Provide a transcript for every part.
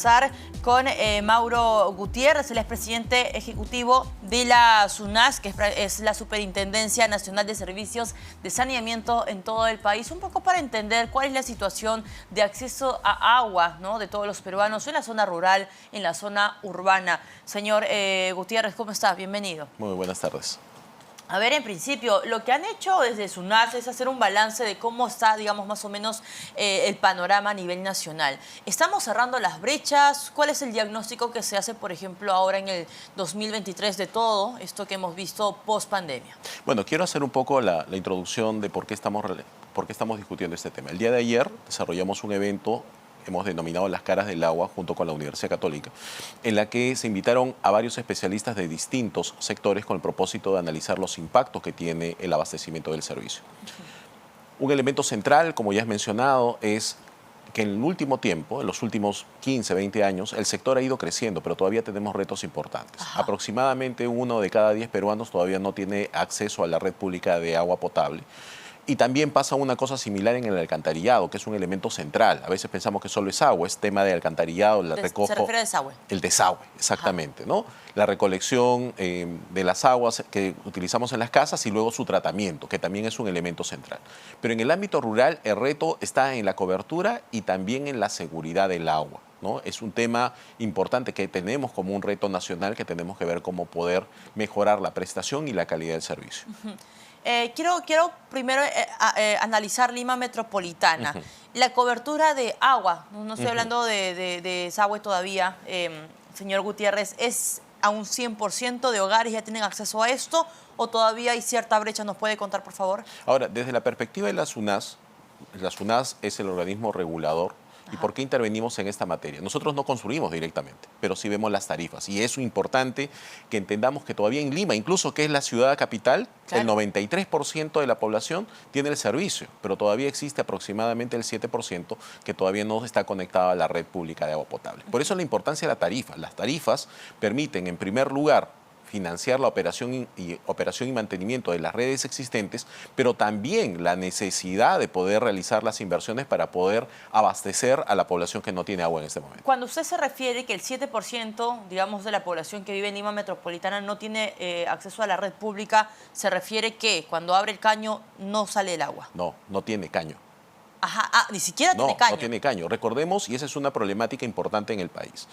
conversar con Mauro Gutiérrez, el expresidente ejecutivo de la SUNAS, que es la Superintendencia Nacional de Servicios de Saneamiento en todo el país, un poco para entender cuál es la situación de acceso a agua, ¿no?, de todos los peruanos en la zona rural, en la zona urbana. Señor Gutiérrez, ¿cómo está? Bienvenido. Muy buenas tardes. A ver, en principio, lo que han hecho desde SUNAS es hacer un balance de cómo está, digamos, más o menos el panorama a nivel nacional. ¿Estamos cerrando las brechas? ¿Cuál es el diagnóstico que se hace, por ejemplo, ahora en el 2023 de todo esto que hemos visto post pandemia? Bueno, quiero hacer un poco la introducción de por qué estamos discutiendo este tema. El día de ayer desarrollamos un evento, hemos denominado Las Caras del Agua, junto con la Universidad Católica, en la que se invitaron a varios especialistas de distintos sectores con el propósito de analizar los impactos que tiene el abastecimiento del servicio. Un elemento central, como ya has mencionado, es que en el último tiempo, en los últimos 15, 20 años, el sector ha ido creciendo, pero todavía tenemos retos importantes. Aproximadamente 1 de cada 10 peruanos todavía no tiene acceso a la red pública de agua potable. Y también pasa una cosa similar en el alcantarillado, que es un elemento central. A veces pensamos que solo es agua, es tema de alcantarillado, la recojo. ¿Se refiere al desagüe? El desagüe, exactamente, ¿no? La recolección de las aguas que utilizamos en las casas y luego su tratamiento, que también es un elemento central. Pero en el ámbito rural el reto está en la cobertura y también en la seguridad del agua, ¿no? Es un tema importante que tenemos como un reto nacional, que tenemos que ver cómo poder mejorar la prestación y la calidad del servicio. Quiero primero analizar Lima Metropolitana. La cobertura de agua, no estoy hablando de desagüe todavía, señor Gutiérrez, ¿es a un 100% de hogares ya tienen acceso a esto o todavía hay cierta brecha? ¿Nos puede contar, por favor? Ahora, desde la perspectiva de la SUNAS es el organismo regulador. ¿Y por qué intervenimos en esta materia? Nosotros no consumimos directamente, pero sí vemos las tarifas. Y es importante que entendamos que todavía en Lima, incluso que es la ciudad capital, claro, el 93% de la población tiene el servicio, pero todavía existe aproximadamente el 7% que todavía no está conectado a la red pública de agua potable. Por eso la importancia de la tarifa. Las tarifas permiten, en primer lugar, financiar la operación y mantenimiento de las redes existentes, pero también la necesidad de poder realizar las inversiones para poder abastecer a la población que no tiene agua en este momento. Cuando usted se refiere que el 7%, digamos, de la población que vive en Lima Metropolitana no tiene acceso a la red pública, ¿se refiere que cuando abre el caño no sale el agua? No, no tiene caño. Ni siquiera tiene caño. No tiene caño. Recordemos, y esa es una problemática importante en el país.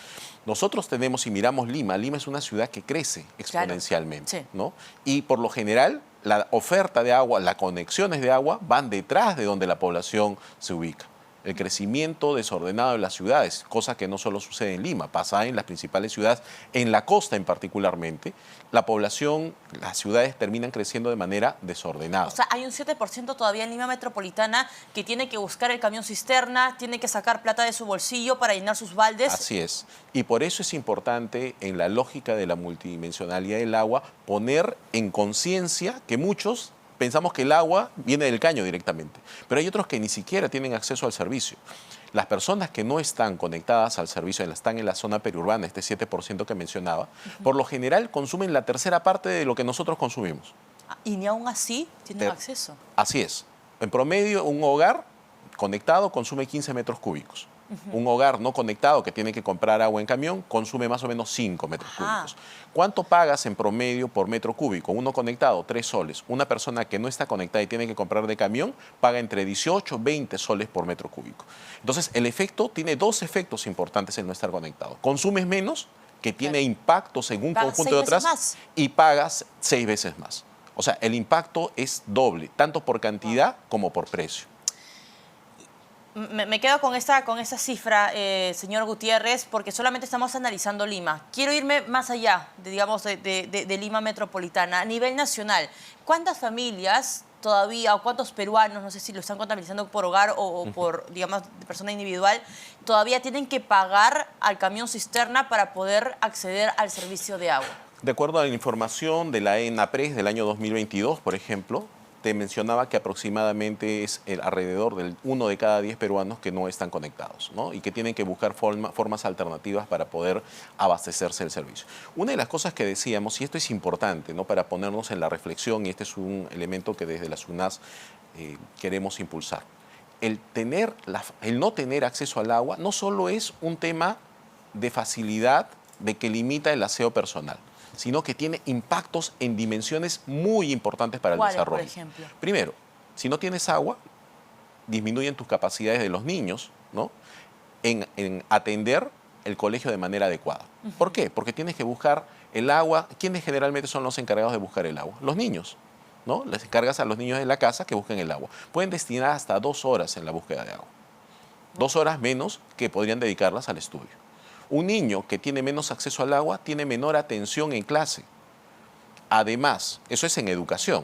Nosotros tenemos, si miramos Lima es una ciudad que crece exponencialmente, claro, sí, ¿no? Y por lo general, la oferta de agua, las conexiones de agua van detrás de donde la población se ubica. El crecimiento desordenado de las ciudades, cosa que no solo sucede en Lima, pasa en las principales ciudades, en la costa en particularmente, la población, las ciudades terminan creciendo de manera desordenada. O sea, hay un 7% todavía en Lima Metropolitana que tiene que buscar el camión cisterna, tiene que sacar plata de su bolsillo para llenar sus baldes. Así es. Y por eso es importante, en la lógica de la multidimensionalidad del agua, poner en conciencia que muchos pensamos que el agua viene del caño directamente, pero hay otros que ni siquiera tienen acceso al servicio. Las personas que no están conectadas al servicio, están en la zona periurbana, este 7% que mencionaba, por lo general consumen la tercera parte de lo que nosotros consumimos. Y ni aún así tienen acceso. Así es. En promedio, un hogar conectado consume 15 metros cúbicos. Un hogar no conectado que tiene que comprar agua en camión consume más o menos 5 metros cúbicos. ¿Cuánto pagas en promedio por metro cúbico? Uno conectado, 3 soles. Una persona que no está conectada y tiene que comprar de camión paga entre 18 y 20 soles por metro cúbico. Entonces, el efecto tiene 2 efectos importantes en no estar conectado. Consumes menos, que tiene impactos en un conjunto de otras, y pagas 6 veces más. O sea, el impacto es doble, tanto por cantidad como por precio. Me quedo con esta cifra, señor Gutiérrez, porque solamente estamos analizando Lima. Quiero irme más allá, de Lima Metropolitana. A nivel nacional, ¿cuántas familias todavía, o cuántos peruanos, no sé si lo están contabilizando por hogar o por, digamos, de persona individual, todavía tienen que pagar al camión cisterna para poder acceder al servicio de agua? De acuerdo a la información de la ENAPRES del año 2022, por ejemplo, te mencionaba que aproximadamente es alrededor del 1 de cada 10 peruanos que no están conectados, ¿no? Y que tienen que buscar formas alternativas para poder abastecerse del servicio. Una de las cosas que decíamos, y esto es importante, ¿no?, para ponernos en la reflexión, y este es un elemento que desde la SUNAS queremos impulsar. El no tener acceso al agua no solo es un tema de facilidad de que limita el aseo personal, sino que tiene impactos en dimensiones muy importantes para el ¿Cuáles, desarrollo. por ejemplo? Primero, si no tienes agua, disminuyen tus capacidades de los niños, ¿no?, en atender el colegio de manera adecuada. ¿Por qué? Porque tienes que buscar el agua. ¿Quiénes generalmente son los encargados de buscar el agua? Los niños, ¿no? Les encargas a los niños de la casa que busquen el agua. Pueden destinar hasta 2 horas en la búsqueda de agua. 2 horas menos que podrían dedicarlas al estudio. Un niño que tiene menos acceso al agua tiene menor atención en clase. Además, eso es en educación.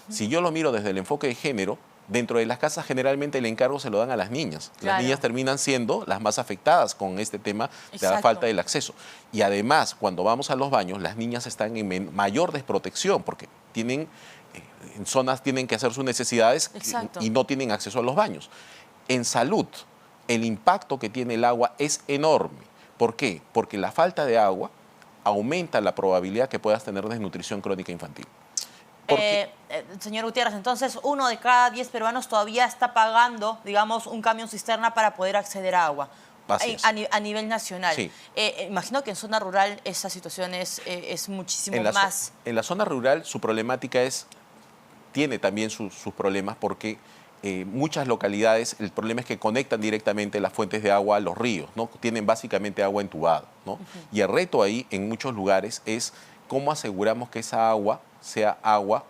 Si yo lo miro desde el enfoque de género, dentro de las casas generalmente el encargo se lo dan a las niñas. Claro. Las niñas terminan siendo las más afectadas con este tema de la Exacto. falta del acceso. Y además, cuando vamos a los baños, las niñas están en mayor desprotección porque tienen, en zonas tienen que hacer sus necesidades Exacto. y no tienen acceso a los baños. En salud, el impacto que tiene el agua es enorme. ¿Por qué? Porque la falta de agua aumenta la probabilidad que puedas tener desnutrición crónica infantil. Señor Gutiérrez, entonces 1 de cada 10 peruanos todavía está pagando, digamos, un camión cisterna para poder acceder a agua. Así es. A nivel nacional. Sí. Imagino que en zona rural esa situación es muchísimo más... En la zona rural su problemática tiene también sus problemas porque muchas localidades, el problema es que conectan directamente las fuentes de agua a los ríos, ¿no? Tienen básicamente agua entubada, ¿no? Y el reto ahí en muchos lugares es cómo aseguramos que esa agua sea agua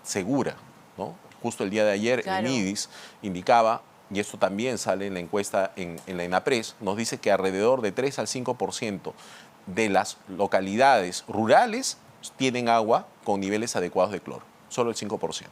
segura, ¿no? Justo el día de ayer Claro. el MIDIS indicaba, y esto también sale en la encuesta en la ENAPRES, nos dice que alrededor de 3 al 5% de las localidades rurales tienen agua con niveles adecuados de cloro, solo el 5%.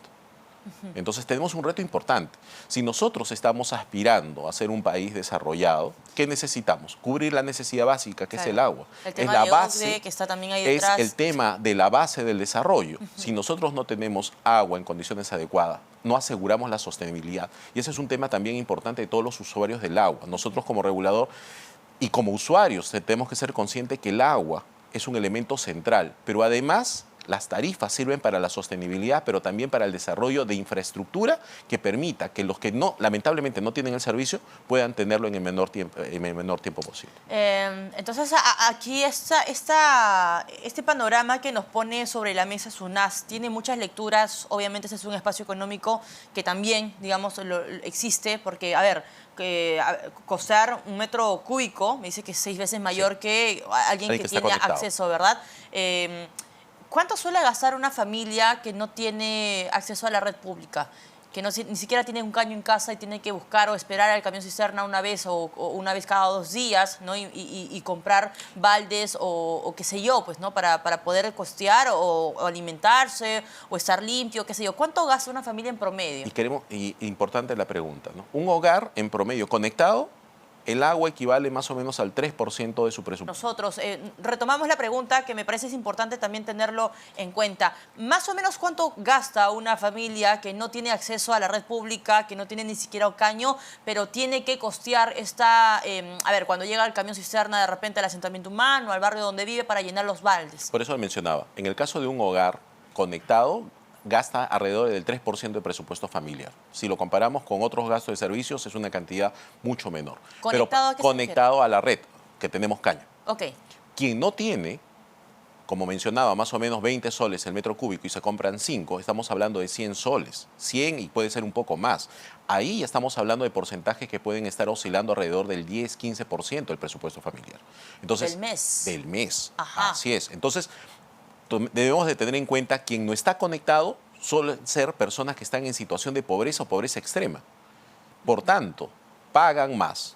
Entonces tenemos un reto importante. Si nosotros estamos aspirando a ser un país desarrollado, ¿qué necesitamos? Cubrir la necesidad básica, que es el agua. El tema es la de base, OCDE, que está también ahí es detrás. el tema de la base del desarrollo. Si nosotros no tenemos agua en condiciones adecuadas, no aseguramos la sostenibilidad. Y ese es un tema también importante de todos los usuarios del agua. Nosotros como regulador y como usuarios tenemos que ser conscientes que el agua es un elemento central, pero además las tarifas sirven para la sostenibilidad, pero también para el desarrollo de infraestructura que permita que los que lamentablemente no tienen el servicio puedan tenerlo en el menor tiempo posible. Entonces, aquí este panorama que nos pone sobre la mesa SUNAS tiene muchas lecturas. Obviamente ese es un espacio económico que también, digamos, existe, porque, a ver, costear 1 metro cúbico, me dice que es 6 veces mayor que alguien que tiene acceso, ¿verdad? ¿Cuánto suele gastar una familia que no tiene acceso a la red pública? Que ni siquiera tiene un caño en casa y tiene que buscar o esperar al camión cisterna una vez o una vez cada 2 días, ¿no? Y comprar baldes o qué sé yo, pues, ¿no? Para poder costear o alimentarse o estar limpio, qué sé yo. ¿Cuánto gasta una familia en promedio? Y importante la pregunta, ¿no? Un hogar en promedio conectado, el agua equivale más o menos al 3% de su presupuesto. Nosotros retomamos la pregunta, que me parece es importante también tenerlo en cuenta. Más o menos, ¿cuánto gasta una familia que no tiene acceso a la red pública, que no tiene ni siquiera un caño, pero tiene que costear a ver, cuando llega el camión cisterna de repente al asentamiento humano, al barrio donde vive, para llenar los baldes? Por eso lo mencionaba. En el caso de un hogar conectado, gasta alrededor del 3% de presupuesto familiar. Si lo comparamos con otros gastos de servicios, es una cantidad mucho menor. ¿Conectado a qué se conectado a la red, que tenemos caño. Ok. Quien no tiene, como mencionaba, más o menos 20 soles el metro cúbico y se compran 5, estamos hablando de 100 soles. 100 y puede ser un poco más. Ahí ya estamos hablando de porcentajes que pueden estar oscilando alrededor del 10-15% del presupuesto familiar. Entonces, ¿del mes? Del mes. Ajá. Así es. Entonces, debemos de tener en cuenta quien no está conectado suelen ser personas que están en situación de pobreza o pobreza extrema. Por tanto, pagan más.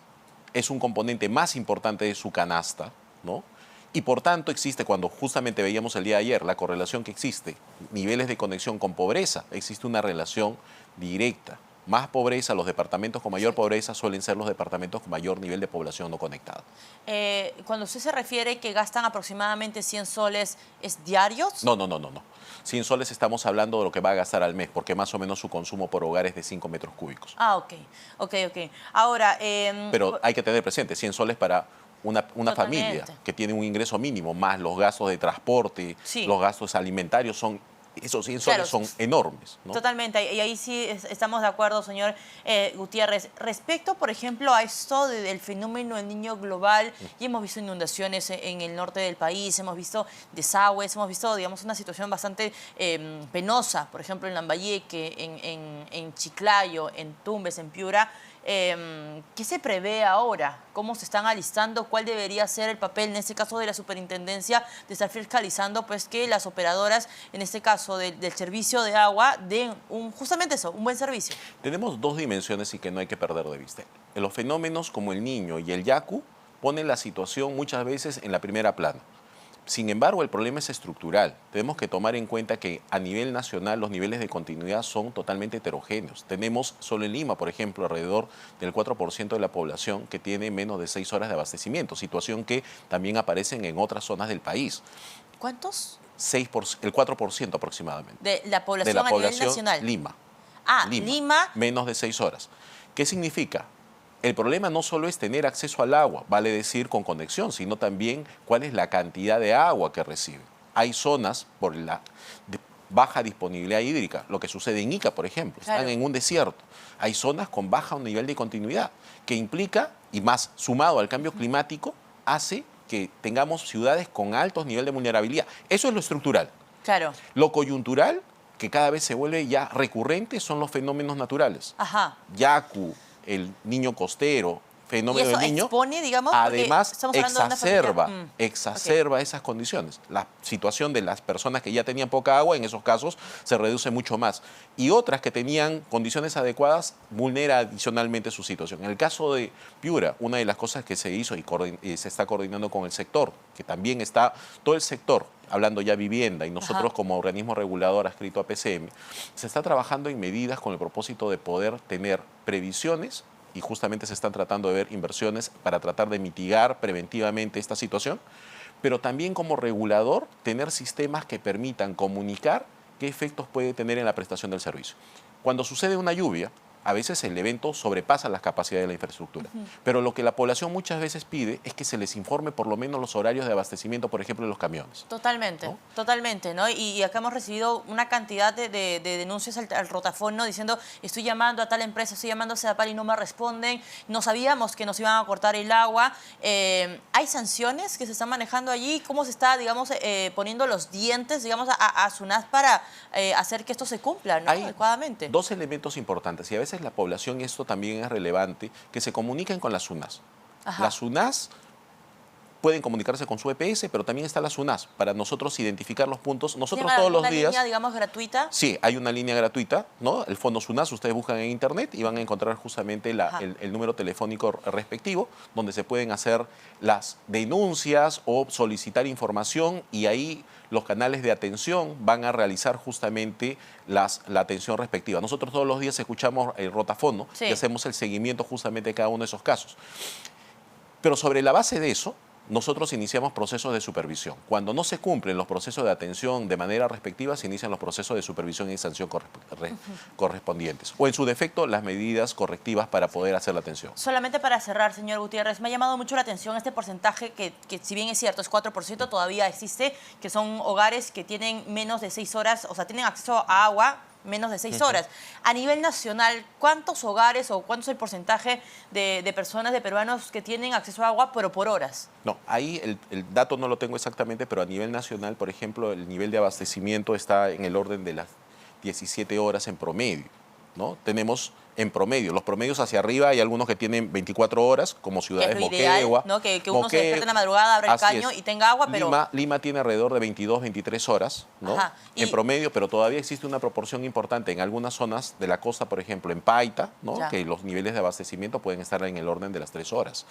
Es un componente más importante de su canasta, ¿no? Y por tanto existe, cuando justamente veíamos el día de ayer la correlación que existe, niveles de conexión con pobreza, existe una relación directa. Más pobreza, los departamentos con mayor pobreza suelen ser los departamentos con mayor nivel de población no conectada. Cuando usted se refiere que gastan aproximadamente 100 soles, ¿es diarios? No. 100 soles estamos hablando de lo que va a gastar al mes, porque más o menos su consumo por hogar es de 5 metros cúbicos. Ah, ok. Ahora... Pero hay que tener presente, 100 soles para una familia que tiene un ingreso mínimo, más los gastos de transporte, sí, los gastos alimentarios son esos 100 Claro, soles son enormes, ¿no? totalmente, y ahí sí estamos de acuerdo, señor Gutiérrez. Respecto, por ejemplo, a esto del fenómeno del Niño global, y hemos visto inundaciones en el norte del país, hemos visto desagües, hemos visto, digamos, una situación bastante penosa, por ejemplo, en Lambayeque, en Chiclayo, en Tumbes, en Piura. ¿Qué se prevé ahora? ¿Cómo se están alistando? ¿Cuál debería ser el papel, en este caso, de la superintendencia de estar fiscalizando pues que las operadoras, en este caso del servicio de agua, den justamente eso, un buen servicio? Tenemos dos dimensiones y que no hay que perder de vista. Los fenómenos como el Niño y el Yaku ponen la situación muchas veces en la primera plana. Sin embargo, el problema es estructural. Tenemos que tomar en cuenta que a nivel nacional los niveles de continuidad son totalmente heterogéneos. Tenemos solo en Lima, por ejemplo, alrededor del 4% de la población que tiene menos de 6 horas de abastecimiento, situación que también aparece en otras zonas del país. ¿Cuántos? El 4% aproximadamente. De la población a nivel nacional. Lima. Ah, Lima. Menos de 6 horas. ¿Qué significa? El problema no solo es tener acceso al agua, vale decir con conexión, sino también cuál es la cantidad de agua que recibe. Hay zonas por la baja disponibilidad hídrica, lo que sucede en Ica, por ejemplo, Claro. están en un desierto. Hay zonas con bajo nivel de continuidad, que implica, y más sumado al cambio climático, hace que tengamos ciudades con altos niveles de vulnerabilidad. Eso es lo estructural. Claro. Lo coyuntural, que cada vez se vuelve ya recurrente, son los fenómenos naturales. Ajá. Yaku, el niño costero, fenómeno ¿Y eso del niño, expone, digamos? Porque además estamos hablando de una familia. exacerba esas condiciones. La situación de las personas que ya tenían poca agua, en esos casos, se reduce mucho más. Y otras que tenían condiciones adecuadas, vulnera adicionalmente su situación. En el caso de Piura, una de las cosas que se hizo y se está coordinando con el sector, que también está todo el sector, hablando ya vivienda, y nosotros como organismo regulador adscrito a PCM, se está trabajando en medidas con el propósito de poder tener previsiones, y justamente se están tratando de ver inversiones para tratar de mitigar preventivamente esta situación, pero también como regulador tener sistemas que permitan comunicar qué efectos puede tener en la prestación del servicio. Cuando sucede una lluvia, a veces el evento sobrepasa las capacidades de la infraestructura. Pero lo que la población muchas veces pide es que se les informe por lo menos los horarios de abastecimiento, por ejemplo, de los camiones. Totalmente, ¿no? totalmente, ¿no? Y acá hemos recibido una cantidad de denuncias al Rotafón, ¿no? Diciendo, estoy llamando a tal empresa, estoy llamando a Sedapal y no me responden, no sabíamos que nos iban a cortar el agua. ¿Hay sanciones que se están manejando allí? ¿Cómo se está, digamos, poniendo los dientes, digamos, a SUNAS para hacer que esto se cumpla, ¿no? Adecuadamente. Dos elementos importantes, y a veces la población, y esto también es relevante, que se comuniquen con las SUNAS. Las SUNAS pueden comunicarse con su EPS, pero también está la SUNAS para nosotros identificar los puntos. Nosotros todos los días... ¿Una línea, digamos, gratuita? Sí, hay una línea gratuita, ¿no? El Fondo SUNAS, ustedes buscan en internet y van a encontrar justamente el número telefónico respectivo, donde se pueden hacer las denuncias o solicitar información, y ahí los canales de atención van a realizar justamente la atención respectiva. Nosotros todos los días escuchamos el rotafondo y hacemos el seguimiento justamente de cada uno de esos casos. Pero sobre la base de eso, nosotros iniciamos procesos de supervisión. Cuando no se cumplen los procesos de atención de manera respectiva, se inician los procesos de supervisión y sanción correspondientes. O en su defecto, las medidas correctivas para poder hacer la atención. Solamente para cerrar, señor Gutiérrez, me ha llamado mucho la atención este porcentaje que si bien es cierto, es 4%, todavía existe, que son hogares que tienen menos de 6 horas, o sea, tienen acceso a agua menos de 6 horas. A nivel nacional, ¿cuántos hogares o cuánto es el porcentaje de personas, de peruanos que tienen acceso a agua, pero por horas? No, ahí el dato no lo tengo exactamente, pero a nivel nacional, por ejemplo, el nivel de abastecimiento está en el orden de las 17 horas en promedio, ¿no? Tenemos en promedio, los promedios hacia arriba, hay algunos que tienen 24 horas, como ciudades Moquegua. ¿No? Que uno se despierte en la madrugada, abre el caño y tenga agua, pero... Lima tiene alrededor de 22, 23 horas, ¿no? En promedio, pero todavía existe una proporción importante en algunas zonas de la costa, por ejemplo, en Paita, ¿no? Que los niveles de abastecimiento pueden estar en el orden de las 3 horas.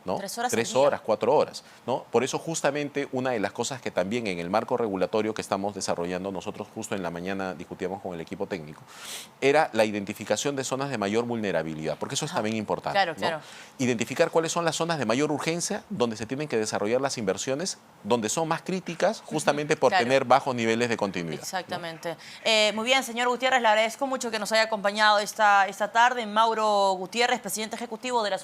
¿no? 3 horas, 4 horas. ¿no? Por eso justamente una de las cosas que también en el marco regulatorio que estamos desarrollando, nosotros justo en la mañana discutíamos con el equipo técnico, era la identificación de zonas de mayor vulnerabilidad, porque eso es también importante. Claro, ¿no? claro. Identificar cuáles son las zonas de mayor urgencia donde se tienen que desarrollar las inversiones, donde son más críticas justamente por tener bajos niveles de continuidad. Exactamente. ¿No? Muy bien, señor Gutiérrez, le agradezco mucho que nos haya acompañado esta tarde. Mauro Gutiérrez, presidente ejecutivo de la